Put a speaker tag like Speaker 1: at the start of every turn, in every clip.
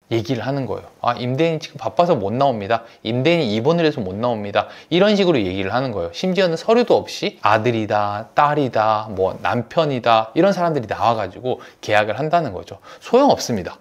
Speaker 1: 얘기를 하는 거예요. 아, 임대인이 지금 바빠서 못 나옵니다. 임대인이 입원을 해서 못 나옵니다. 이런 식으로 얘기를 하는 거예요. 심지어는 서류도 없이 아들이다, 딸이다, 뭐 남편이다 이런 사람들이 나와가지고 계약을 한다는 거죠. 소용없습니다.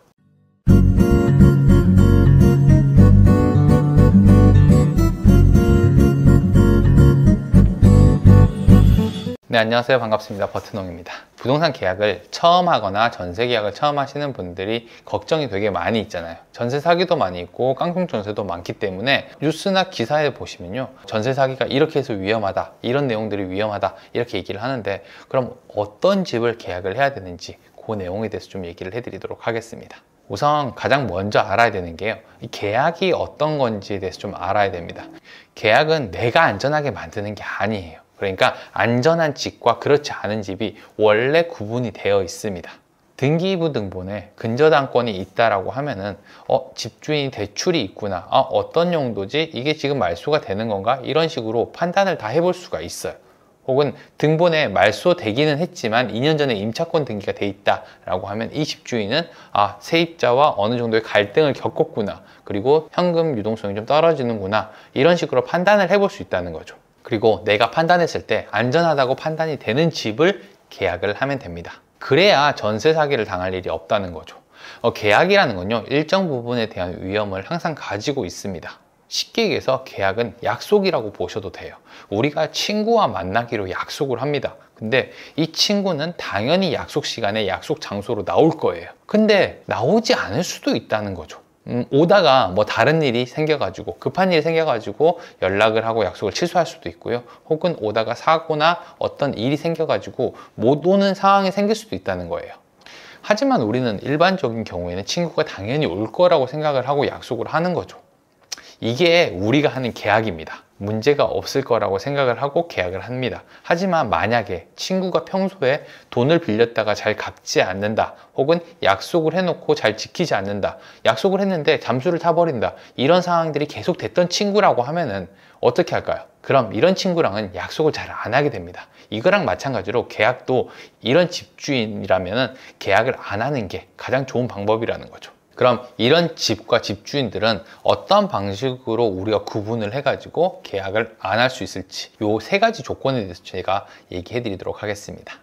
Speaker 1: 네, 안녕하세요. 반갑습니다. 버튼홍입니다. 부동산 계약을 처음 하거나 전세 계약을 처음 하시는 분들이 걱정이 되게 많이 있잖아요. 전세 사기도 많이 있고 깡통 전세도 많기 때문에 뉴스나 기사에 보시면요, 전세 사기가 이렇게 해서 위험하다, 이런 내용들이 위험하다 이렇게 얘기를 하는데, 그럼 어떤 집을 계약을 해야 되는지 그 내용에 대해서 좀 얘기를 해드리도록 하겠습니다. 우선 가장 먼저 알아야 되는 게요, 이 계약이 어떤 건지에 대해서 좀 알아야 됩니다. 계약은 내가 안전하게 만드는 게 아니에요. 그러니까 안전한 집과 그렇지 않은 집이 원래 구분이 되어 있습니다. 등기부등본에 근저당권이 있다라고 하면은 집주인이 대출이 있구나, 어떤 용도지, 이게 지금 말소가 되는 건가, 이런 식으로 판단을 다 해볼 수가 있어요. 혹은 등본에 말소되기는 했지만 2년 전에 임차권 등기가 돼 있다라고 하면 이 집주인은 세입자와 어느 정도의 갈등을 겪었구나, 그리고 현금 유동성이 좀 떨어지는구나, 이런 식으로 판단을 해볼 수 있다는 거죠. 그리고 내가 판단했을 때 안전하다고 판단이 되는 집을 계약을 하면 됩니다. 그래야 전세 사기를 당할 일이 없다는 거죠. 계약이라는 건요, 일정 부분에 대한 위험을 항상 가지고 있습니다. 쉽게 얘기해서 계약은 약속이라고 보셔도 돼요. 우리가 친구와 만나기로 약속을 합니다. 근데 이 친구는 당연히 약속 시간에 약속 장소로 나올 거예요. 근데 나오지 않을 수도 있다는 거죠. 오다가 뭐 다른 일이 생겨가지고, 급한 일이 생겨가지고 연락을 하고 약속을 취소할 수도 있고요. 혹은 오다가 사고나 어떤 일이 생겨가지고 못 오는 상황이 생길 수도 있다는 거예요. 하지만 우리는 일반적인 경우에는 친구가 당연히 올 거라고 생각을 하고 약속을 하는 거죠. 이게 우리가 하는 계약입니다. 문제가 없을 거라고 생각을 하고 계약을 합니다. 하지만 만약에 친구가 평소에 돈을 빌렸다가 잘 갚지 않는다, 혹은 약속을 해놓고 잘 지키지 않는다, 약속을 했는데 잠수를 타버린다, 이런 상황들이 계속 됐던 친구라고 하면은 어떻게 할까요? 그럼 이런 친구랑은 약속을 잘 안 하게 됩니다. 이거랑 마찬가지로 계약도 이런 집주인이라면은 계약을 안 하는 게 가장 좋은 방법이라는 거죠. 그럼 이런 집과 집주인들은 어떤 방식으로 우리가 구분을 해가지고 계약을 안 할 수 있을지, 요 세 가지 조건에 대해서 제가 얘기해 드리도록 하겠습니다.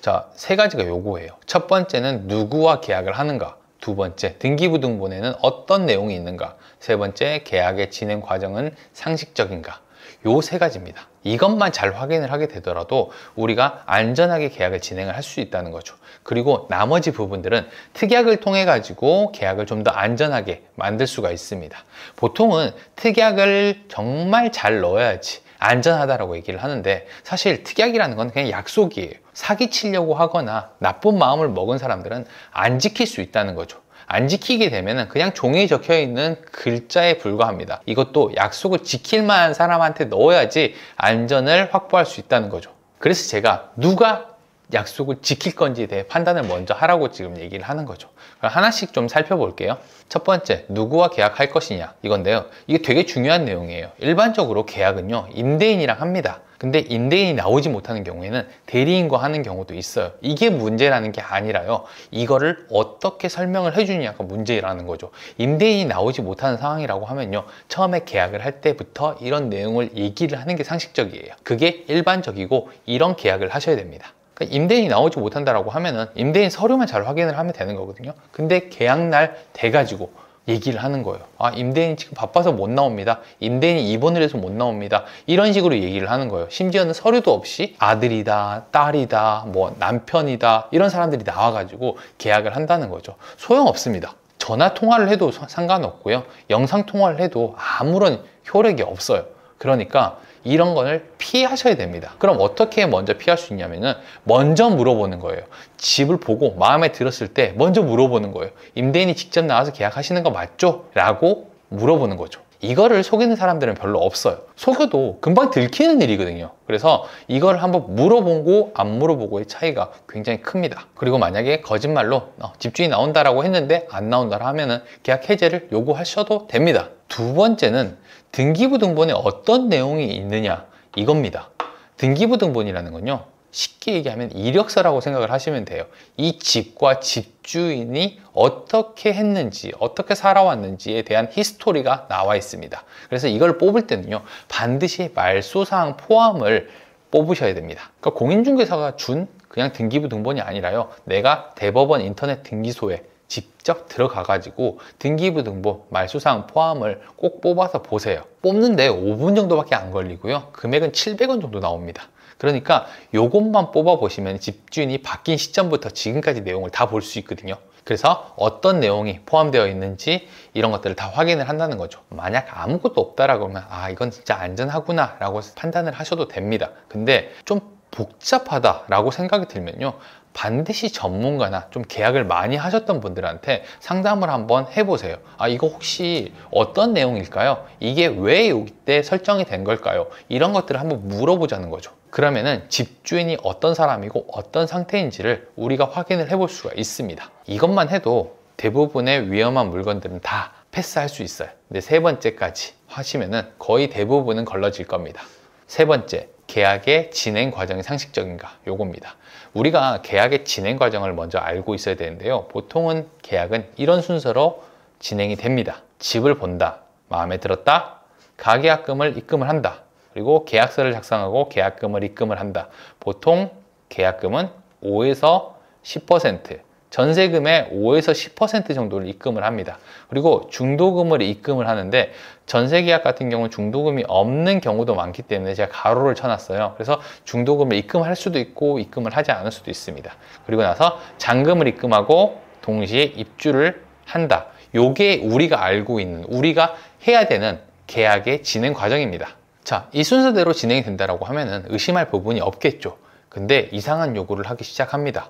Speaker 1: 자, 세 가지가 요거예요. 첫 번째는 누구와 계약을 하는가, 두 번째 등기부등본에는 어떤 내용이 있는가, 세 번째 계약의 진행 과정은 상식적인가. 요 세 가지입니다. 이것만 잘 확인을 하게 되더라도 우리가 안전하게 계약을 진행을 할 수 있다는 거죠. 그리고 나머지 부분들은 특약을 통해 가지고 계약을 좀 더 안전하게 만들 수가 있습니다. 보통은 특약을 정말 잘 넣어야지 안전하다라고 얘기를 하는데, 사실 특약이라는 건 그냥 약속이에요. 사기치려고 하거나 나쁜 마음을 먹은 사람들은 안 지킬 수 있다는 거죠. 안 지키게 되면 그냥 종이에 적혀 있는 글자에 불과합니다. 이것도 약속을 지킬 만한 사람한테 넣어야지 안전을 확보할 수 있다는 거죠. 그래서 제가 누가 약속을 지킬 건지에 대해 판단을 먼저 하라고 지금 얘기를 하는 거죠. 하나씩 좀 살펴볼게요. 첫 번째, 누구와 계약할 것이냐, 이건데요, 이게 되게 중요한 내용이에요. 일반적으로 계약은요, 임대인이랑 합니다. 근데 임대인이 나오지 못하는 경우에는 대리인과 하는 경우도 있어요. 이게 문제라는 게 아니라요, 이거를 어떻게 설명을 해주냐가 문제라는 거죠. 임대인이 나오지 못하는 상황이라고 하면요, 처음에 계약을 할 때부터 이런 내용을 얘기를 하는 게 상식적이에요. 그게 일반적이고 이런 계약을 하셔야 됩니다. 그러니까 임대인이 나오지 못한다라고 하면은 임대인 서류만 잘 확인을 하면 되는 거거든요. 근데 계약날 돼가지고 얘기를 하는 거예요. 아, 임대인이 지금 바빠서 못 나옵니다. 임대인이 입원을 해서 못 나옵니다. 이런 식으로 얘기를 하는 거예요. 심지어는 서류도 없이 아들이다, 딸이다, 뭐 남편이다, 이런 사람들이 나와가지고 계약을 한다는 거죠. 소용없습니다. 전화 통화를 해도 상관없고요, 영상 통화를 해도 아무런 효력이 없어요. 그러니까 이런 거를 피하셔야 됩니다. 그럼 어떻게 먼저 피할 수 있냐면은, 먼저 물어보는 거예요. 집을 보고 마음에 들었을 때 먼저 물어보는 거예요. 임대인이 직접 나와서 계약하시는 거 맞죠? 라고 물어보는 거죠. 이거를 속이는 사람들은 별로 없어요. 속여도 금방 들키는 일이거든요. 그래서 이걸 한번 물어보고 안 물어보고의 차이가 굉장히 큽니다. 그리고 만약에 거짓말로 집주인이 나온다라고 했는데 안 나온다라 하면은 계약 해제를 요구하셔도 됩니다. 두 번째는 등기부등본에 어떤 내용이 있느냐, 이겁니다. 등기부등본이라는 건요, 쉽게 얘기하면 이력서라고 생각을 하시면 돼요. 이 집과 집주인이 어떻게 했는지, 어떻게 살아왔는지에 대한 히스토리가 나와 있습니다. 그래서 이걸 뽑을 때는요, 반드시 말소사항 포함을 뽑으셔야 됩니다. 그러니까 공인중개사가 준 그냥 등기부 등본이 아니라요, 내가 대법원 인터넷 등기소에 직접 들어가 가지고 등기부 등본 말소사항 포함을 꼭 뽑아서 보세요. 뽑는데 5분 정도밖에 안 걸리고요, 금액은 700원 정도 나옵니다. 그러니까 요것만 뽑아 보시면 집주인이 바뀐 시점부터 지금까지 내용을 다 볼 수 있거든요. 그래서 어떤 내용이 포함되어 있는지 이런 것들을 다 확인을 한다는 거죠. 만약 아무것도 없다라고 하면 아, 이건 진짜 안전하구나 라고 판단을 하셔도 됩니다. 근데 좀 복잡하다라고 생각이 들면요, 반드시 전문가나 좀 계약을 많이 하셨던 분들한테 상담을 한번 해보세요. 아, 이거 혹시 어떤 내용일까요? 이게 왜 이때 설정이 된 걸까요? 이런 것들을 한번 물어보자는 거죠. 그러면은 집주인이 어떤 사람이고 어떤 상태인지를 우리가 확인을 해볼 수가 있습니다. 이것만 해도 대부분의 위험한 물건들은 다 패스할 수 있어요. 근데 세 번째까지 하시면은 거의 대부분은 걸러질 겁니다. 세 번째, 계약의 진행 과정이 상식적인가? 요겁니다. 우리가 계약의 진행 과정을 먼저 알고 있어야 되는데요, 보통은 계약은 이런 순서로 진행이 됩니다. 집을 본다, 마음에 들었다, 가계약금을 입금을 한다, 그리고 계약서를 작성하고 계약금을 입금을 한다. 보통 계약금은 5에서 10%, 전세금의 5에서 10% 정도를 입금을 합니다. 그리고 중도금을 입금을 하는데, 전세계약 같은 경우는 중도금이 없는 경우도 많기 때문에 제가 가로를 쳐놨어요. 그래서 중도금을 입금할 수도 있고 입금을 하지 않을 수도 있습니다. 그리고 나서 잔금을 입금하고 동시에 입주를 한다. 요게 우리가 알고 있는, 우리가 해야 되는 계약의 진행 과정입니다. 자, 이 순서대로 진행이 된다라고 하면은 의심할 부분이 없겠죠. 근데 이상한 요구를 하기 시작합니다.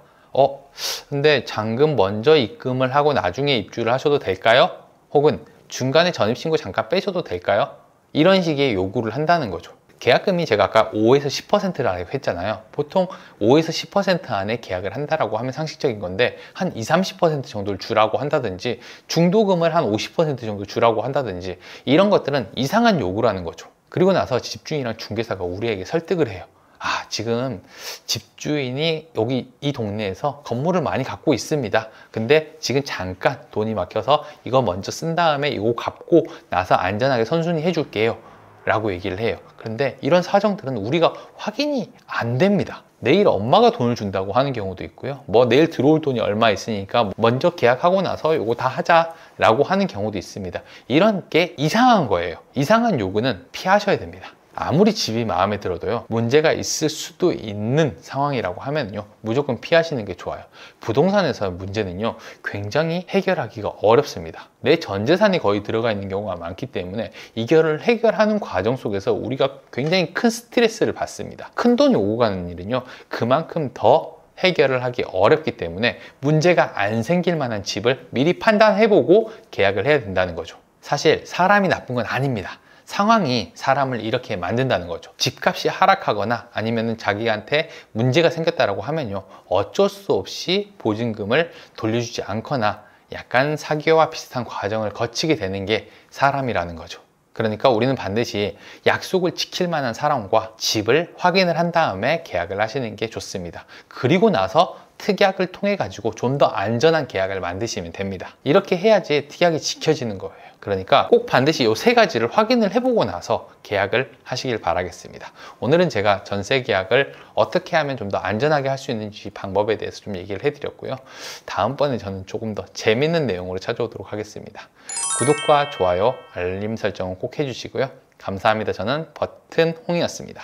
Speaker 1: 근데 잔금 먼저 입금을 하고 나중에 입주를 하셔도 될까요? 혹은 중간에 전입신고 잠깐 빼셔도 될까요? 이런 식의 요구를 한다는 거죠. 계약금이 제가 아까 5에서 10%라고 했잖아요. 보통 5에서 10% 안에 계약을 한다라고 하면 상식적인 건데, 한 20, 30% 정도를 주라고 한다든지, 중도금을 한 50% 정도 주라고 한다든지, 이런 것들은 이상한 요구라는 거죠. 그리고 나서 집주인이랑 중개사가 우리에게 설득을 해요. 아, 지금 집주인이 여기 이 동네에서 건물을 많이 갖고 있습니다. 근데 지금 잠깐 돈이 막혀서 이거 먼저 쓴 다음에 이거 갚고 나서 안전하게 선순위 해줄게요 라고 얘기를 해요. 그런데 이런 사정들은 우리가 확인이 안 됩니다. 내일 엄마가 돈을 준다고 하는 경우도 있고요, 내일 들어올 돈이 얼마 있으니까 먼저 계약하고 나서 이거 다 하자 라고 하는 경우도 있습니다. 이런 게 이상한 거예요. 이상한 요구는 피하셔야 됩니다. 아무리 집이 마음에 들어도요, 문제가 있을 수도 있는 상황이라고 하면요, 무조건 피하시는 게 좋아요. 부동산에서 문제는요, 굉장히 해결하기가 어렵습니다. 내 전 재산이 거의 들어가 있는 경우가 많기 때문에 이거를 해결하는 과정 속에서 우리가 굉장히 큰 스트레스를 받습니다. 큰 돈이 오고 가는 일은요, 그만큼 더 해결을 하기 어렵기 때문에 문제가 안 생길 만한 집을 미리 판단해보고 계약을 해야 된다는 거죠. 사실 사람이 나쁜 건 아닙니다. 상황이 사람을 이렇게 만든다는 거죠. 집값이 하락하거나 아니면 자기한테 문제가 생겼다라고 하면요, 어쩔 수 없이 보증금을 돌려주지 않거나 약간 사기와 비슷한 과정을 거치게 되는 게 사람이라는 거죠. 그러니까 우리는 반드시 약속을 지킬 만한 사람과 집을 확인을 한 다음에 계약을 하시는 게 좋습니다. 그리고 나서 특약을 통해 가지고 좀 더 안전한 계약을 만드시면 됩니다. 이렇게 해야지 특약이 지켜지는 거예요. 그러니까 꼭 반드시 이 세 가지를 확인을 해보고 나서 계약을 하시길 바라겠습니다. 오늘은 제가 전세 계약을 어떻게 하면 좀 더 안전하게 할 수 있는지 방법에 대해서 좀 얘기를 해드렸고요. 다음번에 저는 조금 더 재밌는 내용으로 찾아오도록 하겠습니다. 구독과 좋아요, 알림 설정은 꼭 해주시고요. 감사합니다. 저는 버튼홍이었습니다.